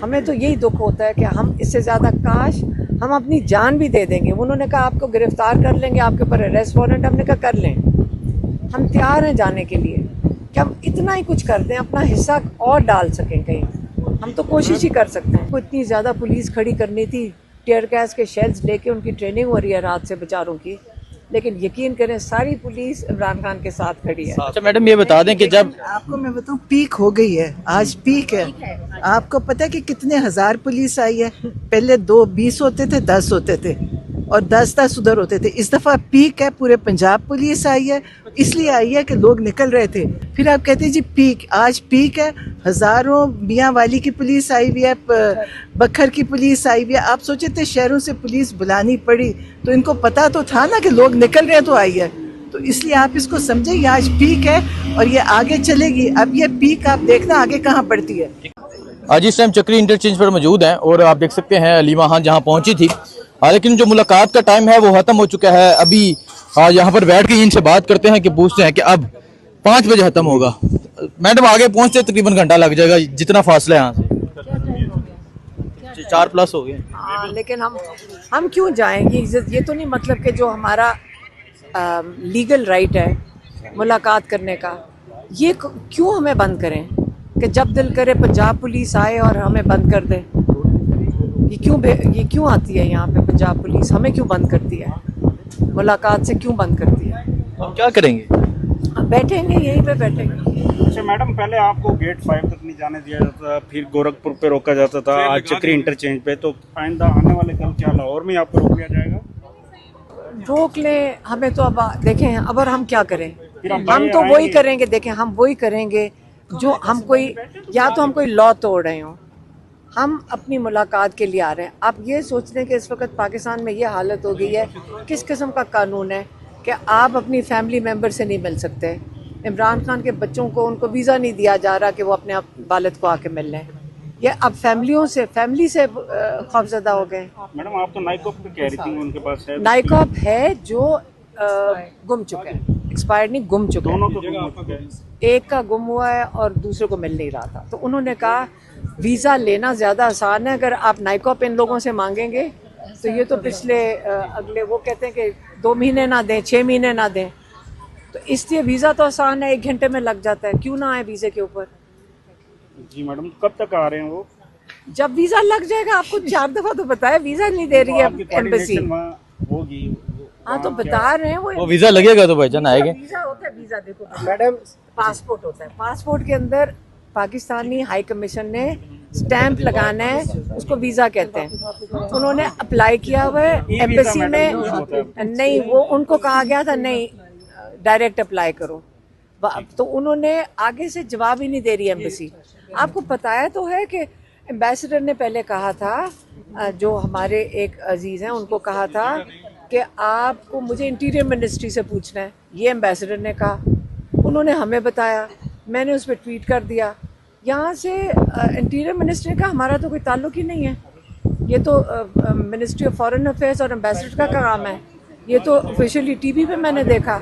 हमें तो यही दुख होता है कि हम इससे ज़्यादा काश हम अपनी जान भी दे देंगे। उन्होंने कहा आपको गिरफ्तार कर लेंगे, आपके ऊपर अरेस्ट वारंट, हमने कहा कर लें, हम तैयार हैं जाने के लिए कि हम इतना ही कुछ कर दें, अपना हिस्सा और डाल सकें कहीं, हम तो कोशिश ही कर सकते हैं। इतनी ज़्यादा पुलिस खड़ी करनी थी, टीयर गैस के शेल्स लेके उनकी ट्रेनिंग हो रही है रात से बेचारों की, लेकिन यकीन करें सारी पुलिस इमरान खान के साथ खड़ी है। अच्छा मैडम ये बता दें कि जब आपको मैं बताऊं पीक हो गई है, आज पीक है। आपको पता है कि कितने हजार पुलिस आई है? पहले 20 होते थे, 10 होते थे और 10 उधर होते थे। इस दफा पीक है, पूरे पंजाब पुलिस आई है, इसलिए आई है कि लोग निकल रहे थे। फिर आप कहते हैं जी पीक, आज पीक है, हजारों मियाँ वाली की पुलिस आई हुई है, बखर की पुलिस आई हुई है। आप सोचे थे शहरों से पुलिस बुलानी पड़ी तो इनको पता तो था ना कि लोग निकल रहे हैं तो आई है, तो इसलिए आप इसको समझे ये आज पीक है और ये आगे चलेगी। अब ये पीक आप देखना आगे कहाँ बढ़ती है। आज इस टाइम चक्री इंटरचेंज पर मौजूद हैं और आप देख सकते हैं अलीमा खान जहां पहुंची थी, लेकिन जो मुलाकात का टाइम है वो खत्म हो चुका है। अभी यहाँ पर बैठ के इनसे बात करते हैं कि पूछते हैं कि अब 5 बजे खत्म होगा। मैडम आगे पहुंचते तकरीबन घंटा लग जाएगा, जितना फासला है यहाँ से 4+ हो गए। हाँ, लेकिन हम क्यों जाएंगे? ये तो नहीं मतलब कि जो हमारा लीगल राइट है मुलाकात करने का, ये क्यों हमें बंद करें कि जब दिल करे पंजाब पुलिस आए और हमें बंद कर दे? ये क्यों आती है यहाँ पे पंजाब पुलिस? हमें क्यों बंद करती है? मुलाकात से क्यों बंद करती है? हम क्या करेंगे? हम बैठेंगे, यहीं पे बैठेंगे। अच्छा मैडम, पहले आपको गेट 5 तक नहीं जाने दिया जाता, फिर गोरखपुर पे रोका जाता था, आज चक्री इंटरचेंज पे, तो आइंदा आने वाले कल क्या लाहौर में आपको रोक लिया जाएगा? रोक लें हमें तो अब देखें, अब और हम क्या करें? हम हम तो वही करेंगे, देखें हम वही करेंगे जो हम कोई, या तो हम कोई लॉ तोड़ रहे हों, हम अपनी मुलाकात के लिए आ रहे हैं। आप ये सोच रहे हैं कि इस वक्त पाकिस्तान में ये हालत हो गई है, किस किस्म का कानून है कि आप अपनी फैमिली मेम्बर से नहीं मिल सकते। इमरान खान के बच्चों को उनको वीज़ा नहीं दिया जा रहा कि वो अपने वालिद को आके मिल लें। ये अब फैमिली से खौफजदा हो गए। मैडम आप तो नाइकॉप पे कह रही थी उनके पास है, नाइकॉप है जो गुम चुका है, एक्सपायर्ड नहीं, गुम चुका है। दोनों को गुम हो चुके हैं। एक का गुम हुआ है और दूसरे को मिल नहीं रहा था, तो उन्होंने कहा वीज़ा लेना ज़्यादा आसान है, अगर आप नाइकॉप इन लोगों से मांगेंगे तो ये तो पिछले अगले वो कहते हैं कि 2 महीने ना दें, 6 महीने ना दें, तो इसलिए वीज़ा तो आसान है, 1 घंटे में लग जाता है, क्यों ना आए वीज़े के ऊपर? जी मैडम, कब तक आ रहे हैं वो? जब वीज़ा लग जाएगा। आपको 4 दफा तो बताया वीज़ा नहीं दे रही है एम्बेसी। होगी। हाँ तो बता रहे हैं वो वीजा लगेगा तो भाईजान आएंगे। वीज़ा होता है, वीज़ा देखो मैडम, पासपोर्ट होता है, पासपोर्ट के अंदर पाकिस्तानी हाई कमीशन ने स्टैंप लगाना है, उसको वीज़ा कहते हैं। उन्होंने अप्लाई किया हुआ है एम्बेसी में, नहीं वो उनको कहा गया था नहीं डायरेक्ट अप्लाई करो, तो उन्होंने आगे से जवाब ही नहीं दे रही एम्बेसी। आपको बताया तो है कि एम्बेसडर ने पहले कहा था, जो हमारे एक अजीज़ हैं उनको कहा था कि आपको मुझे इंटीरियर मिनिस्ट्री से पूछना है, ये एम्बेसडर ने कहा। उन्होंने हमें बताया, मैंने उस पर ट्वीट कर दिया। यहाँ से इंटीरियर मिनिस्ट्री का हमारा तो कोई ताल्लुक ही नहीं है, ये तो मिनिस्ट्री ऑफ फॉरेन अफेयर्स और एम्बेसडर का काम है। ये तो ऑफिशियली टीवी पे मैंने देखा,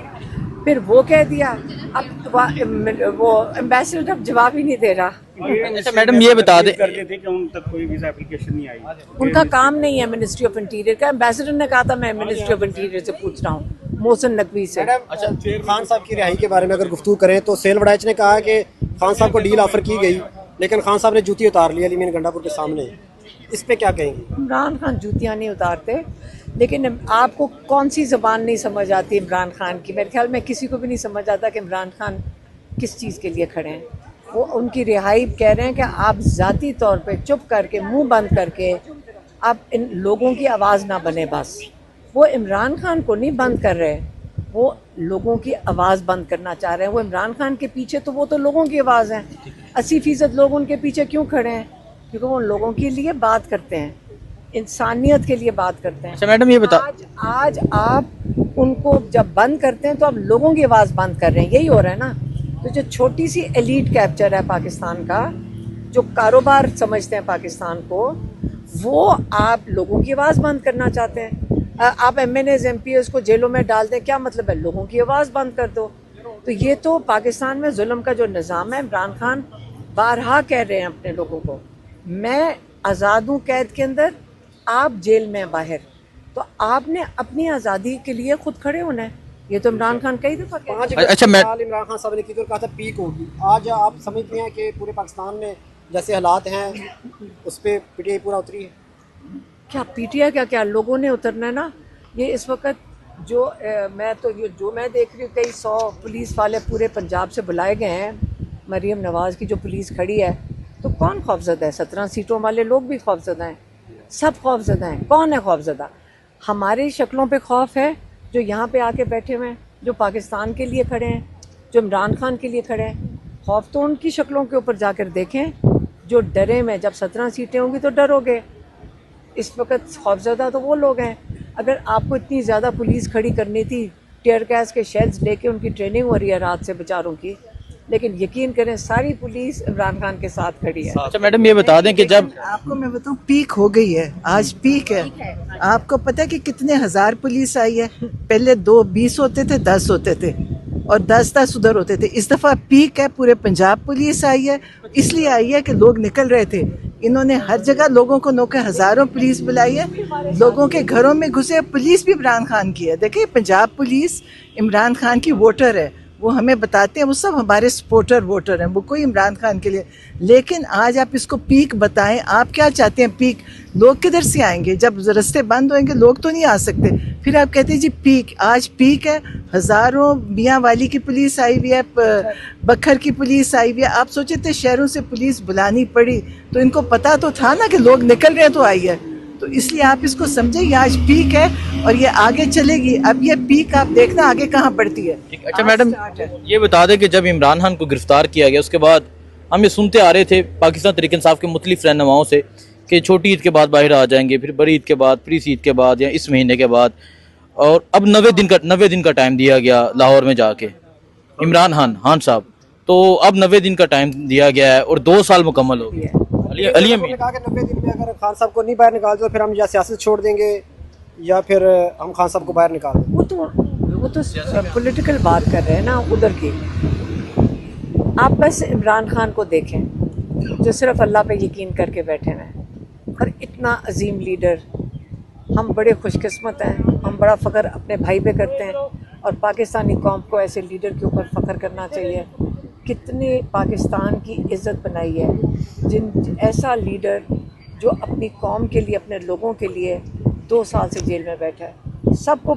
फिर वो कह दिया, अब वो एम्बेसडर अब जवाब ही नहीं दे रहा। अच्छा मैडम ये बता दें, करते थे कि उन तक कोई वीजा एप्लीकेशन नहीं आई। उनका काम नहीं है मिनिस्ट्री ऑफ इंटीरियर का। एम्बेसडर ने कहा था मैं मिनिस्ट्री ऑफ इंटीरियर से पूछ रहा हूँ, मोहसिन नकवी से। अच्छा, खान साहब की रिहाई के बारे में अगर गुफ्तगू करें तो सेल वड़ाइच ने कहा कि खान साहब को डील ऑफर की गई, लेकिन खान साहब ने जूती उतार ली अली मीन गंडापुर के सामने। इस पे क्या कहेंगे? इमरान खान जूतियाँ नहीं उतारते, लेकिन आपको कौन सी ज़बान नहीं समझ आती इमरान खान की? मेरे ख्याल में किसी को भी नहीं समझ आता कि इमरान खान किस चीज़ के लिए खड़े हैं। वो उनकी रिहाई कह रहे हैं कि आप ज़ाती तौर पे चुप करके, मुंह बंद करके आप इन लोगों की आवाज़ ना बने बस। वो इमरान खान को नहीं बंद कर रहे, वो लोगों की आवाज़ बंद करना चाह रहे हैं। वो इमरान खान के पीछे, तो वो तो लोगों की आवाज़ है। 80% लोग उनके पीछे क्यों खड़े हैं? क्योंकि वो लोगों के लिए बात करते हैं, इंसानियत के लिए बात करते हैं। अच्छा मैडम ये बता, आज आप उनको जब बंद करते हैं तो आप लोगों की आवाज़ बंद कर रहे हैं, यही हो रहा है ना। तो जो छोटी सी एलीट कैप्चर है पाकिस्तान का, जो कारोबार समझते हैं पाकिस्तान को, वो आप लोगों की आवाज़ बंद करना चाहते हैं। आप MNAs MPs को जेलों में डाल दें, क्या मतलब है? लोगों की आवाज़ बंद कर दो। तो ये तो पाकिस्तान में जुल्म का जो निज़ाम है, इमरान खान बारहा कह रहे हैं अपने लोगों को, मैं आज़ाद हूँ कैद के अंदर, आप जेल में बाहर, तो आपने अपनी आज़ादी के लिए खुद खड़े होना है। ये तो इमरान खान कई दफ़ा कह पाँच अच्छा, मैं साल इमरान खान साहब ने की तो कहा था पीक होगी। आज आप समझते हैं कि पूरे पाकिस्तान में जैसे हालात हैं उस पर पीटीआई पूरा उतरी है? क्या पीटीआई क्या लोगों ने उतरना है ना। ये इस वक्त जो मैं देख रही हूँ, कई 100 पुलिस वाले पूरे पंजाब से बुलाए गए हैं। मरीम नवाज़ की जो पुलिस खड़ी है, तो कौन खौफजदा है? 17 सीटों वाले लोग भी खौफजदा हैं, सब खौफजदा हैं। कौन है खौफजदा? हमारी शक्लों पे खौफ है जो यहाँ पे आके बैठे हुए हैं, जो पाकिस्तान के लिए खड़े हैं, जो इमरान खान के लिए खड़े हैं। खौफ तो उनकी शक्लों के ऊपर जाकर देखें जो डरे में। जब 17 सीटें होंगी तो डरोगे। इस वक्त खौफजदा तो वो लोग हैं। अगर आपको इतनी ज़्यादा पुलिस खड़ी करनी थी, टीयर गैस के शेल्स लेके उनकी ट्रेनिंग हो रही है रात से बेचारों की, लेकिन यकीन करें सारी पुलिस इमरान खान के साथ खड़ी है। अच्छा मैडम, ये बता दें कि जब आपको मैं बताऊं, पीक हो गई है, आज पीक है। आपको पता है कि कितने हजार पुलिस आई है? पहले 20 होते थे, 10 होते थे, और 10 उधर होते थे। इस दफा पीक है, पूरे पंजाब पुलिस आई है। इसलिए आई है कि लोग निकल रहे थे, इन्होंने हर जगह लोगों को नौके, हजारों पुलिस बुलाई है, लोगों के घरों में घुसे। पुलिस भी इमरान खान की है। देखिए, पंजाब पुलिस इमरान खान की वोटर है, वो हमें बताते हैं, वो सब हमारे सपोर्टर वोटर हैं, वो कोई इमरान खान के लिए। लेकिन आज आप इसको पीक बताएं, आप क्या चाहते हैं? पीक लोग किधर से आएंगे? जब रास्ते बंद होंगे लोग तो नहीं आ सकते। फिर आप कहते हैं जी पीक, आज पीक है। हज़ारों मियाँ वाली की पुलिस आई हुई है, बखर की पुलिस आई हुई है। आप सोचे थे शहरों से पुलिस बुलानी पड़ी, तो इनको पता तो था ना कि लोग निकल रहे हैं तो आई है। तो इसलिए आप इसको समझें, ये आज पीक है और ये आगे चलेगी। अब ये पीक आप देखना आगे कहाँ बढ़ती है। अच्छा मैडम, ये बता दें कि जब इमरान खान को गिरफ्तार किया गया उसके बाद हम ये सुनते आ रहे थे पाकिस्तान तहरीक इंसाफ के मुख्तलिफ रहनुमाओं से कि छोटी ईद के बाद बाहर आ जाएंगे, फिर बड़ी ईद के बाद, फिर इस ईद के बाद या इस महीने के बाद, और अब 90 दिन का टाइम दिया गया लाहौर में जाके इमरान खान साहब। तो अब 90 दिन का टाइम दिया गया है और 2 साल मुकम्मल हो गए। अली उन्होंने कहा कि 90 दिन में अगर खान साहब को नहीं बाहर निकाल दो फिर हम या सियासत छोड़ देंगे या फिर हम खान साहब को बाहर निकाल दें। वो तो पॉलिटिकल बात कर रहे हैं ना उधर की। आप बस इमरान खान को देखें जो सिर्फ अल्लाह पे यकीन करके बैठे हुए हैं, और इतना अजीम लीडर। हम बड़े खुशकिस्मत हैं, हम बड़ा फ़ख्र अपने भाई पे करते हैं, और पाकिस्तानी कौम को ऐसे लीडर के ऊपर फ़ख्र करना चाहिए। कितने पाकिस्तान की इज़्ज़त बनाई है ऐसा लीडर जो अपनी कौम के लिए, अपने लोगों के लिए 2 साल से जेल में बैठा है। सबको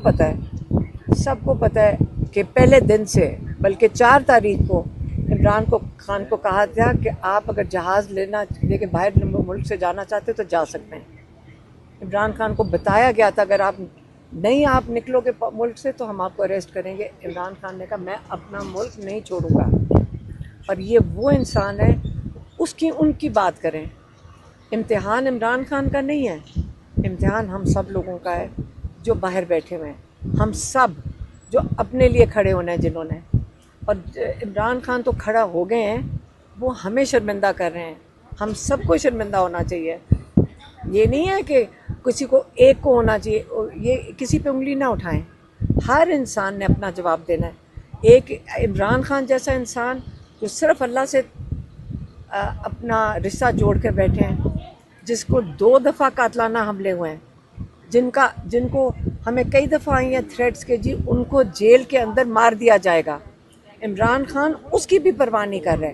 पता है कि पहले दिन से, बल्कि 4 तारीख को इमरान खान को कहा था कि आप अगर जहाज़ लेके बाहर मुल्क से जाना चाहते हो तो जा सकते हैं। इमरान खान को बताया गया था अगर आप निकलोगे मुल्क से तो हम आपको अरेस्ट करेंगे। इमरान खान ने कहा मैं अपना मुल्क नहीं छोड़ूंगा। और ये वो इंसान है, उनकी बात करें। इम्तिहान इमरान खान का नहीं है, इम्तिहान हम सब लोगों का है जो बाहर बैठे हुए हैं। हम सब जो अपने लिए खड़े होना है जिन्होंने, और इमरान खान तो खड़ा हो गए हैं, वो हमें शर्मिंदा कर रहे हैं। हम सबको शर्मिंदा होना चाहिए। ये नहीं है कि किसी को एक को होना चाहिए, ये किसी पे उंगली ना उठाएं। हर इंसान ने अपना जवाब देना है। एक इमरान खान जैसा इंसान जो सिर्फ अल्लाह से अपना रिश्ता जोड़ कर बैठे हैं, जिसको 2 दफ़ा कातलाना हमले हुए हैं, जिनको हमें कई दफ़ा आई हैं थ्रेट्स के जी उनको जेल के अंदर मार दिया जाएगा। इमरान खान उसकी भी परवाह नहीं कर रहे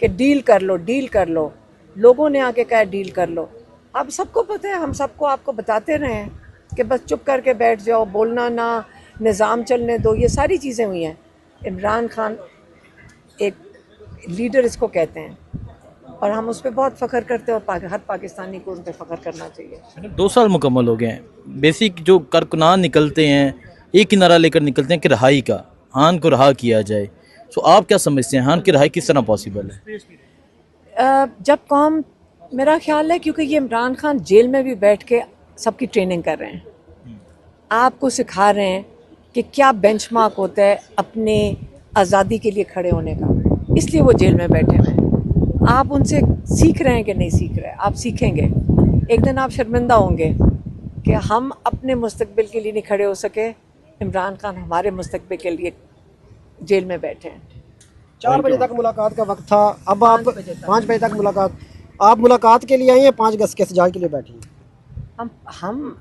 कि डील कर लो। लोगों ने आके कहा डील कर लो। अब सबको पता है, हम सबको आपको बताते रहे हैं कि बस चुप करके बैठ जाओ, बोलना ना, निज़ाम चलने दो। ये सारी चीज़ें हुई हैं। इमरान खान एक लीडर इसको कहते हैं, और हम उस पर बहुत फ़ख्र करते हैं, और हर पाकिस्तानी को उन पर फ़ख्र करना चाहिए। 2 साल मुकम्मल हो गए हैं। बेसिक जो कारकुनान निकलते हैं, एक ही नारा लेकर निकलते हैं कि रहाई का, खान को रहा किया जाए। तो आप क्या समझते हैं, खान की रहाई किस तरह पॉसिबल है? जब कौम, मेरा ख्याल है क्योंकि ये इमरान खान जेल में भी बैठ के सबकी ट्रेनिंग कर रहे हैं, आपको सिखा रहे हैं कि क्या बेंचमार्क होता है अपने आज़ादी के लिए खड़े होने का, इसलिए वो जेल में बैठे हुए हैं। आप उनसे सीख रहे हैं कि नहीं सीख रहे? आप सीखेंगे। एक दिन आप शर्मिंदा होंगे कि हम अपने मुस्तकबिल के लिए नहीं खड़े हो सके। इमरान खान हमारे मुस्तकबिल के लिए जेल में बैठे हैं। 4 बजे तक मुलाकात का वक्त था, अब आप 5 बजे तक मुलाकात। आप मुलाकात के लिए आई हैं, 5 अगस्त के एहतजाज के लिए बैठी हैं? हम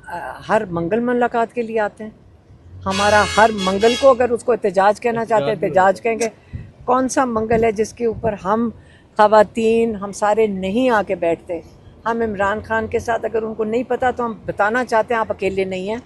हर मंगल मुलाकात के लिए आते हैं। हमारा हर मंगल को अगर उसको एहतजाज कहना चाहते हैं एहतजाज कहेंगे। कौन सा मंगल है जिसके ऊपर हम ख़वातीन हम सारे नहीं आके बैठते? हम इमरान खान के साथ अगर उनको नहीं पता तो हम बताना चाहते हैं आप अकेले नहीं हैं।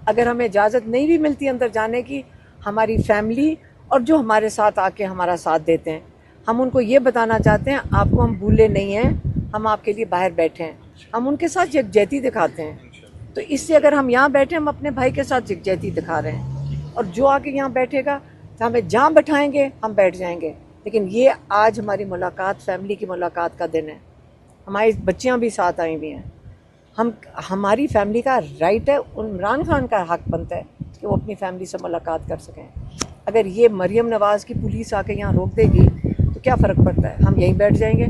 अगर हमें इजाज़त नहीं भी मिलती अंदर जाने की, हमारी फैमिली और जो हमारे साथ आके हमारा साथ देते हैं, हम उनको ये बताना चाहते हैं आपको हम भूले नहीं हैं, हम आपके लिए बाहर बैठे हैं। हम उनके साथ यकजहती दिखाते हैं। तो इससे अगर हम यहाँ बैठे हम अपने भाई के साथ यकजहती दिखा रहे हैं, और जो आके यहाँ बैठेगा तो हमें जहाँ बैठाएंगे हम बैठ जाएंगे। लेकिन ये आज हमारी मुलाकात, फैमिली की मुलाकात का दिन है। हमारी बच्चियाँ भी साथ आई हुई हैं। हमारी फैमिली का राइट है, इमरान खान का हक बनता है कि वो अपनी फैमिली से मुलाकात कर सकें। अगर ये मरियम नवाज़ की पुलिस आके यहाँ रोक देगी तो क्या फ़र्क पड़ता है? हम यहीं बैठ जाएंगे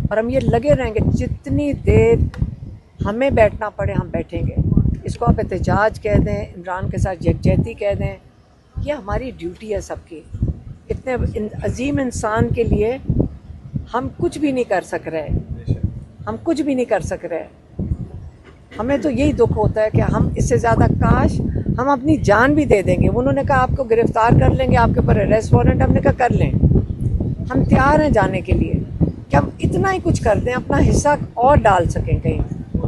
और हम ये लगे रहेंगे। जितनी देर हमें बैठना पड़े हम बैठेंगे। इसको आप एहतजाज कह दें, इमरान के साथ यकजहती कह दें, ये हमारी ड्यूटी है सबकी। इतने अजीम इंसान के लिए हम कुछ भी नहीं कर सक रहे, हम कुछ भी नहीं कर सक रहे। हमें तो यही दुख होता है कि हम इससे ज़्यादा काश हम अपनी जान भी दे देंगे। उन्होंने कहा आपको गिरफ़्तार कर लेंगे, आपके ऊपर अरेस्ट वारंट, हमने कहा कर लें, हम तैयार हैं जाने के लिए कि हम इतना ही कुछ कर दें, अपना हिस्सा और डाल सकें कहीं।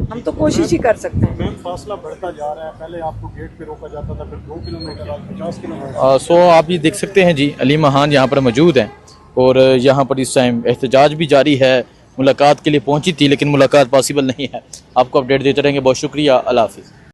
हम तो कोशिश ही कर सकते हैं। मैम फासला बढ़ता जा रहा है, पहले आपको गेट पे रोका जाता था, फिर 2 किलोमीटर, आज 50 किलोमीटर। सो आप ये देख सकते हैं जी, अलीमा खान यहाँ पर मौजूद हैं और यहाँ पर इस टाइम एहतजाज भी जारी है। मुलाकात के लिए पहुँची थी लेकिन मुलाकात पॉसिबल नहीं है। आपको अपडेट देते रहेंगे। बहुत शुक्रिया। अल्लाह हाफिज़।